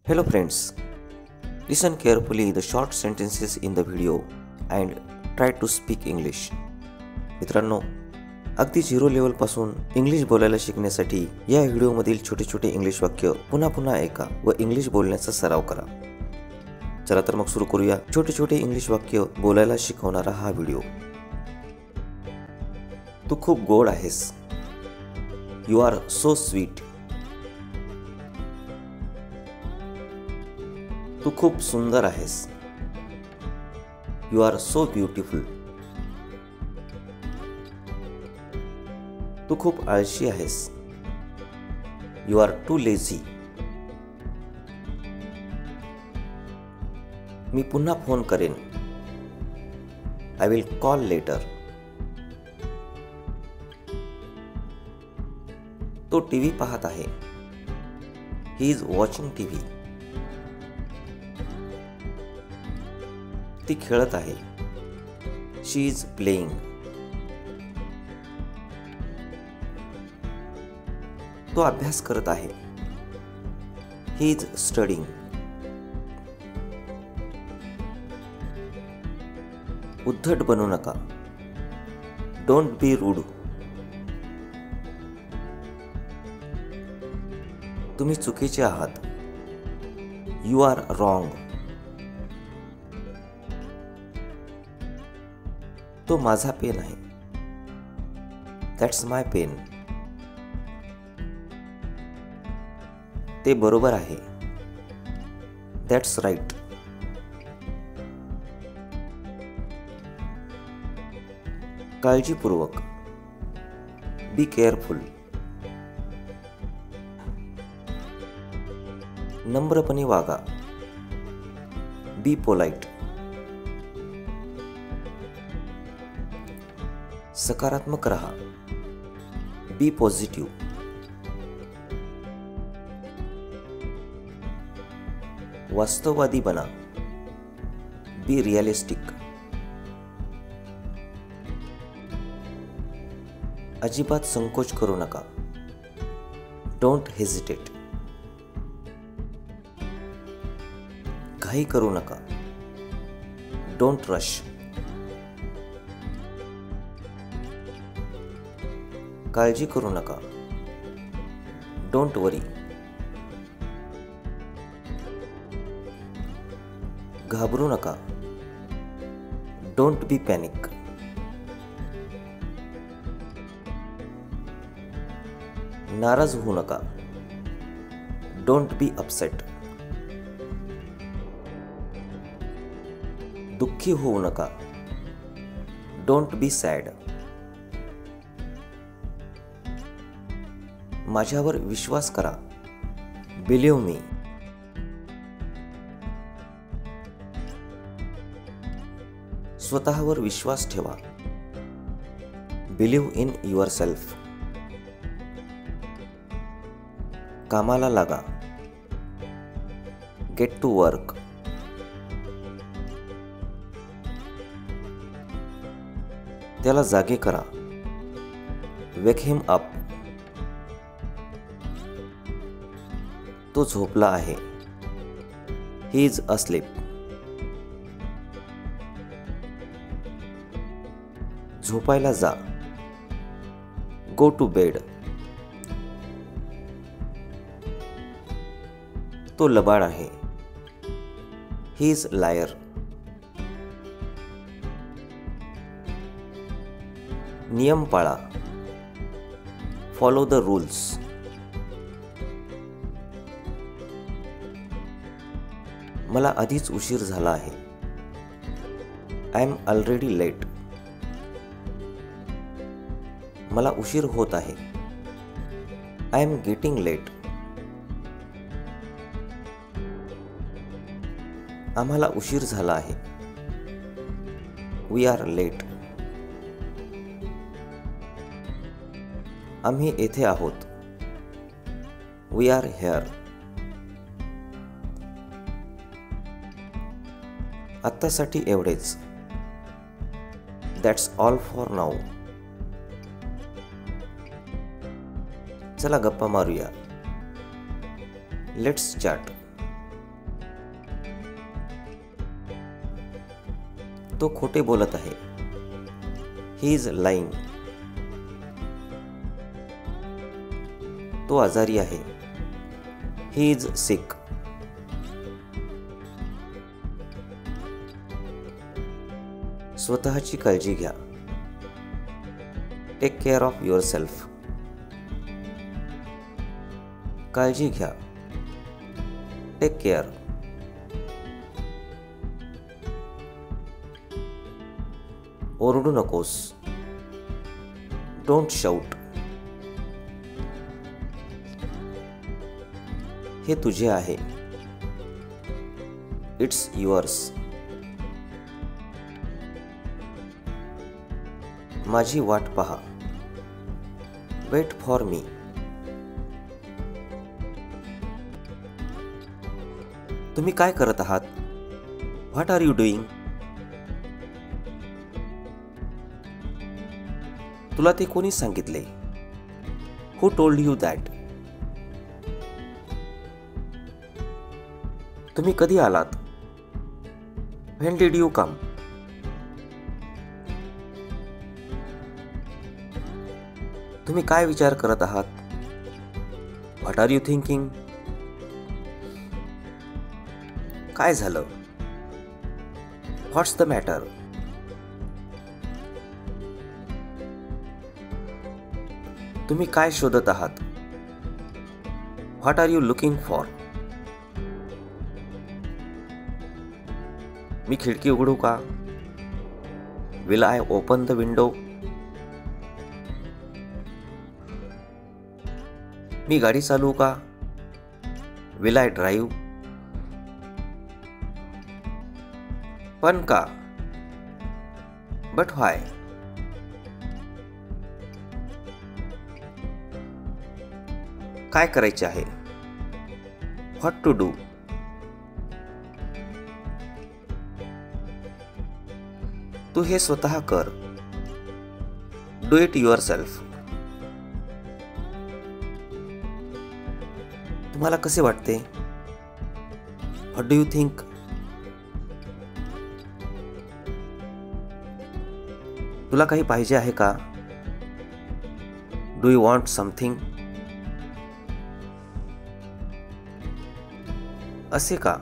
Hello friends, listen carefully the short sentences in the video and try to speak English. मित्रांनो, अगदी zero लेवलपासून English बोलायला शिकण्यासाठी या व्हिडिओमधील छोटे छोटे इंग्लिश वाक्य पुन्हा पुन्हा ऐका व इंग्लिश बोलण्याचा सराव करा. चला तर मग सुरू करूया छोटे छोटे इंग्लिश वाक्य बोलायला शिकवणारा हा व्हिडिओ. तू खूप गोड आहेस. You are so sweet. तू खूप सुंदर आहेस. You are so beautiful. तू खूप आळशी आहेस. You are too lazy. मी पुन्हा फोन करेन. I will call later. तो टीव्ही पाहत आहे. He is watching TV. ती खेळत आहे. She is playing. तो अभ्यास करत आहे. He is studying. उद्धट बनू नका. Don't be rude. तुम्ही चुकीचे आहात. You are wrong. तो माझा पेन आहे. That's my pen. ते बरोबर आहे. That's right. काळजीपूर्वक. Be careful. नम्रपणे वागा. Be polite. सकारात्मक रहा. Be positive. वास्तववादी बना. Be realistic. अजिबात संकोच करू नका. Don't hesitate. घाई करू नका. Don't rush. काळजी करू नका. Don't worry. घाबरू नका. Don't be panic. नाराज होऊ नका. Don't be upset. दुःखी होऊ नका. Don't be sad. माझ्यावर विश्वास करा. Believe me. स्वतःवर विश्वास ठेवा. Believe in your self. कामाला लागा. Gate to work. त्याला जागे करा. Wake him up. तो झोपला आहे. He is asleep. झोपायला जा. Go to bed. तो लबाड आहे. He is liar. नियम पाळा. Follow the rules. मला आधीच उशीर झाला आहे. I am already late. मला उशीर होत आहे. I am getting late. आम्हाला उशीर झाला आहे. We are late. आम्ही येथे आहोत. We are here. आत्तासाठी एवढेच. That's all for now. चला गप्पा मारूया. Let's chat. तो खोटे बोलत आहे. He is lying. तो आजारी आहे. He is sick. स्वतःची काळजी घ्या. Take care of yourself. काळजी घ्या. Take care. ओरडू नकोस. Don't shout. हे तुझे आहे. It's yours. माझी वाट पहा. Wait for me. तुम्ही काय करत आहात? What are you doing? तुला ते कोणी सांगितले? Who told you that? तुम्ही कधी आलात? When did you come? तुम्ही काय विचार करत आहात? What are you thinking? काय झालं? What's the matter? तुम्ही काय शोधत आहात? What are you looking for? मी खिडकी उघडू का? Will I open the window? मी गाडी चालवू का? Will I drive? पण का? But why? काय करायचे आहे? What to do? तू हे स्वतः कर. Do it yourself. तुम्हाला कसे वाटते? What do you think? तुला काही पाहिजे आहे का? Do you want something? असे का?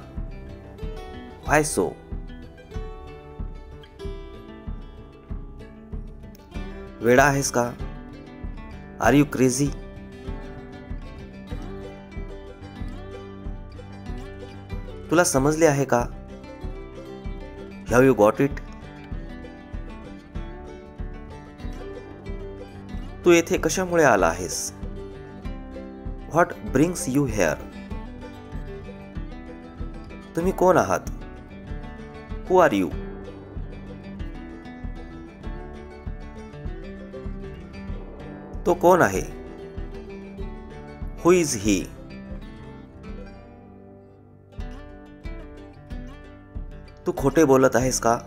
Why so? वेडा आहेस का? Are you crazy? तुला समजले आहे का? Have you got it? तू येथे कशामुळे आला आहेस? What brings you here? तुम्ही कोण आहात? Who are you? तो कोण आहे? Who is he? तू खोटे बोलत आहेस का?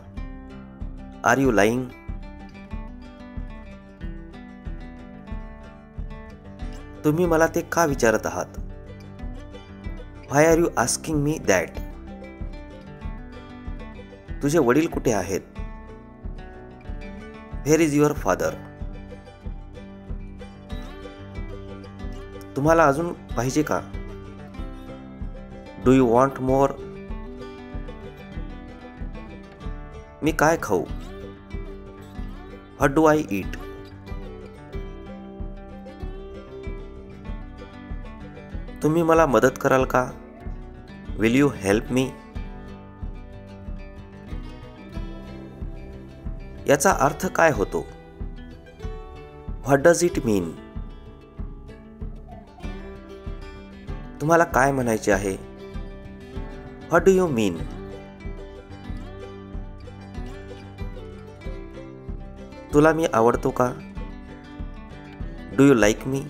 Are you lying? तुम्ही मला ते का विचारत आहात? Why are you asking me that? तुझे वडील कुठे आहेत? Where is your father? तुम्हाला अजून पाहिजे का? Do you want more? मी काय खाऊ? What do I eat? तुम्ही मला मदत कराल का? Will you help me? याचा अर्थ काय होतो? What does it mean? तुम्हाला काय म्हणायचे आहे? What do you mean? तुला मी आवडतो का? डू यू लाईक मी?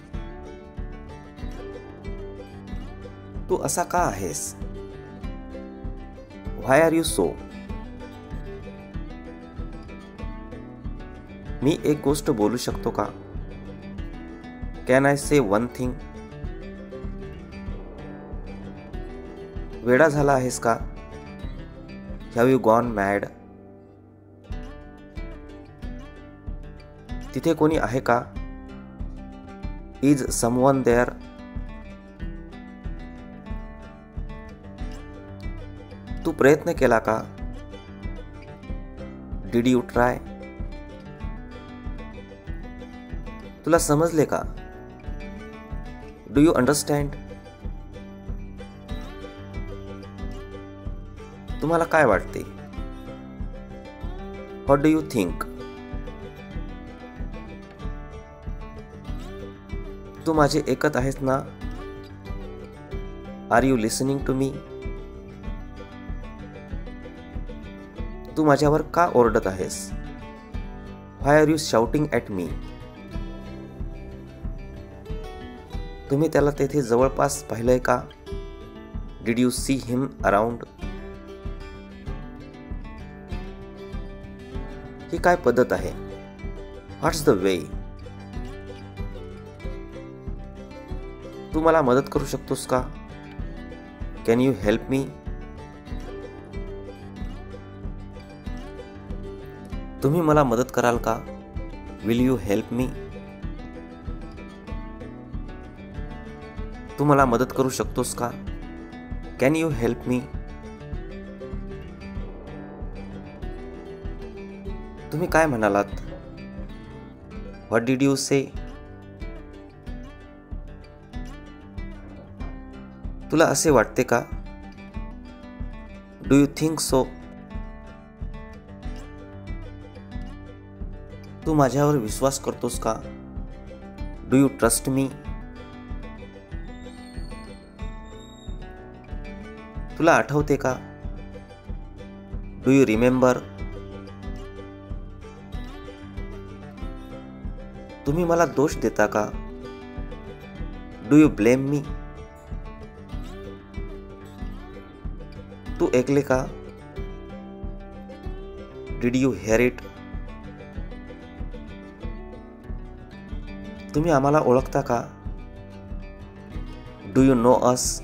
तू असा का आहेस? Why are you so? मी एक गोष्ट बोलू शकतो का? Can I say one thing? वेडा झाला आहेस का? Have you gone mad? तिथे कोणी आहे का? Is someone there? तू प्रयत्न केला का? Did you try? तुला समजले का? Do you understand? तुम्हाला काय वाटते? What do you think? तू माझे ऐकत आहेस ना? Are you listening to me? तू माझ्यावर का ओरडत आहेस? Why are you shouting at me? तुम्ही त्याला तेथे जवळपास पाहिलंय का? Did you see him around? ही काय पद्धत आहे? व्हॉट्स द वे? तू मला मदत करू शकतोस का? Can you help me? तुम्ही मला मदत कराल का? Will you help me? तू मला मदत करू शकतोस का? Can you help me? तुम्ही काय म्हणालात? What did you say? तुला असे वाटते का? Do you think so? तू माझ्यावर विश्वास करतोस का? Do you trust me? तुला आठवते का? Do you remember? तुम्ही मला दोष देता का? Do you blame me? तू ऐकले का? Did you hair it? तुम्ही आम्हाला ओळखता का? Do you know us?